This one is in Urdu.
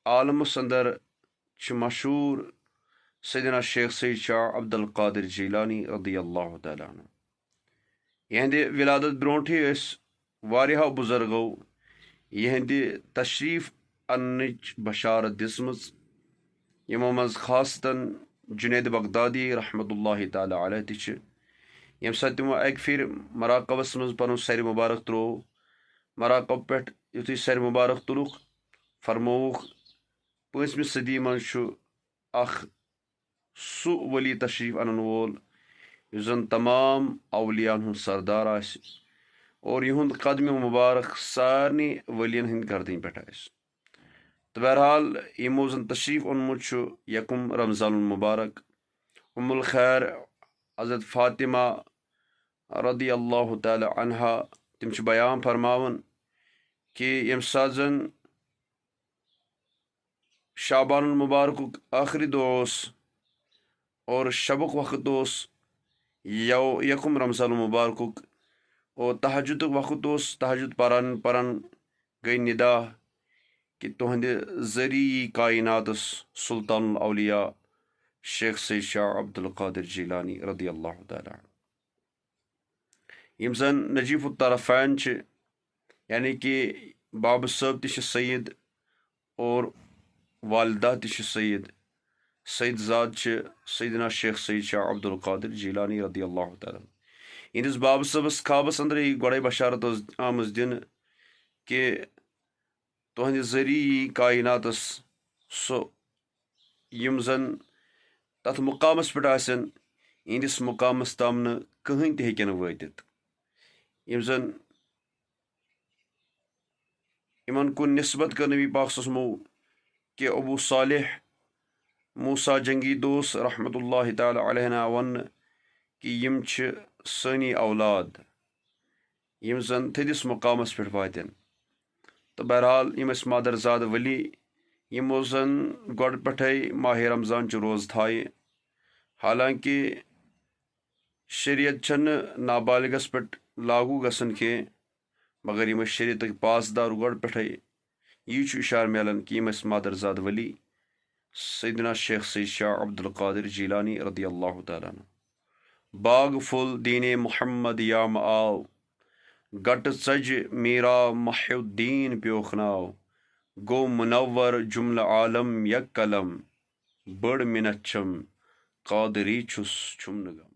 عالمس اندر مشہور سیدنا شیخ سید شاہ عبد القادر جیلانی رضی اللہ تعالیٰ عنہ. یہندِ ولادت برونٹھے واریاہو بزرگو یہندِ تشریف اننچ بشارت دِژمٕژ، یمو منٛز خاصتاً جنید بغدادی رحمۃ اللہ تعالیٰ علیہ تہِ چھِ. ییٚمہِ ساتہٕ تِمو اکہِ پھِرِ مراقبس منٛز پنُن سرِ مبارک تروو، مراقب پٮ۪ٹھ یُتھُے سرِ مبارک تُلُکھ، فرمووُکھ 5مہِ صدی منٛز چھُ اکھ سُہ ولی تشریف انن وول یُس زن تمام اولیاءن ہُنٛد سردار آسہِ اور یِہُنٛد قدمہِ مبارک سارنٕے ؤلین ہٕنٛدۍ گردنہِ پٮ۪ٹھ آسہِ. تہٕ بہرحال یِمو زن تشریف اوٚنمُت چھُ 1 رمضان المبارک، ام الخیر حضرت فاطمہ رضی اللہ تعالیٰ عنہا تِم چھِ بیان فرماوان کہ ییٚمہِ ساتہٕ زن شعبان المبارکُک ٲخری دۄہ اوس اور شبُک وقت اوس 1 رمضان المبارکُک اور تہجدُک وقت اوس، تہجد پران گٔے ندا کہ تُہنٛدِ ذریعہ کائناتس سلطان الاولیاء شیخ سید شاہ عبد القادر جیلانی رضی اللہ تعالیٰ عنہ، یم زن نجیف الطرفین چھِ، یعنی کہ بابا صٲب تہِ چھِ سید اور والدہ تہِ چھِ سید زاد چھِ سیدنا شیخ سید شاہ عبد القادر جیلانی رضی اللہ تعالیٰ عنہ. یہندِس بابا صٲبس خوابس اندرے گۄڈے بشارت ٲس آمٕژ دِنہٕ کہ تُہنٛدِ ذریعہ کائناتس سُہ یم زن تتھ مقامس پٮ۪ٹھ آسن، یہندِس مقامس تام نہٕ کٕہٕنۍ تہِ ہیٚکن وٲتِتھ، یم زن یمن کُن نسبت کٔر نبی پاک صلی اللہ علیہ وسلمو کہ ابو صالح موسیٰ جنگی دوس رحمۃ اللہ تعالیٰ علیہ آو وننہٕ کہ یم چھِ سٲنی اولاد یم زن تھٔدِس مقامس پٮ۪ٹھ واتن. تہٕ بہرحال یم ٲسۍ مادرزاد ولی یمو زن گۄڈٕ پٮ۪ٹھے ماہ رمضان چہِ روزٕ تھایہِ. حالانکہ شریعت چھنہٕ نابالغس پٮ۪ٹھ لاگوٗ گژھان کینٛہہ، مگر یم ٲسۍ شریعتٕکۍ پاسدار گۄڈٕ پٮ۪ٹھے. یی چھُ اِشارٕ میلان کہ یم ٲسۍ مادرزاد ولی سیدنا شیخ سید شاہ عبد القادر جیلانی رضی اللہ تعالیٰ عنہ. باغ پھول دیٖنے محمد یام آو، گٹہٕ ژجہِ میرا محی الدین پیوکھ ناو. گوٚو منور جملہٕ عالم یک قلم، بٔڑ مِنت چھم قادری چھُس چھُم نہٕ غم.